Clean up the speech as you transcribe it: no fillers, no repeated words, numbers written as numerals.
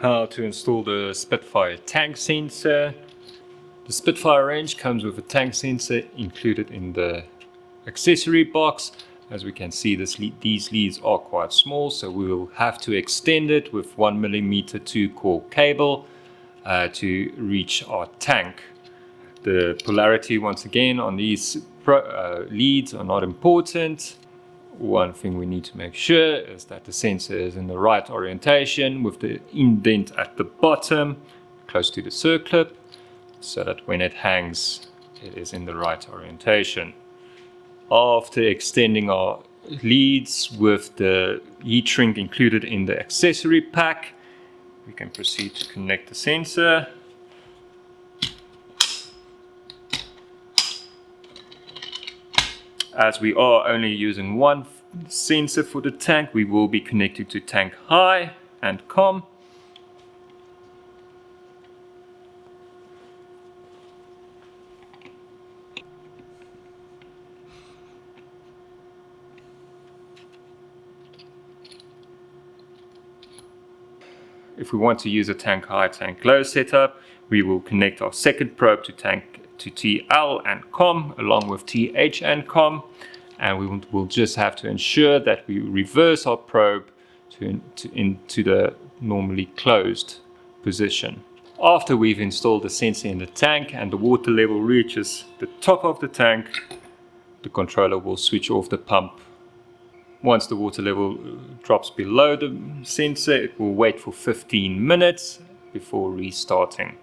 How to install the Spitfire tank sensor. The Spitfire range comes with a tank sensor included in the accessory box. As we can see, these leads are quite small, so we will have to extend it with 1mm 2-core cable to reach our tank. The polarity, once again, on these leads are not important. One thing we need to make sure is that the sensor is in the right orientation with the indent at the bottom close to the circlip, so that when it hangs it is in the right orientation. After extending our leads with the heat shrink included in the accessory pack, we can proceed to connect the sensor. As we are only using one sensor for the tank, we will be connected to tank high and COM. If we want to use a tank high, tank low setup, we will connect our second probe to TL and COM along with TH and COM, and we'll just have to ensure that we reverse our probe into the normally closed position. After we've installed the sensor in the tank and the water level reaches the top of the tank, the controller will switch off the pump. Once the water level drops below the sensor, it will wait for 15 minutes before restarting.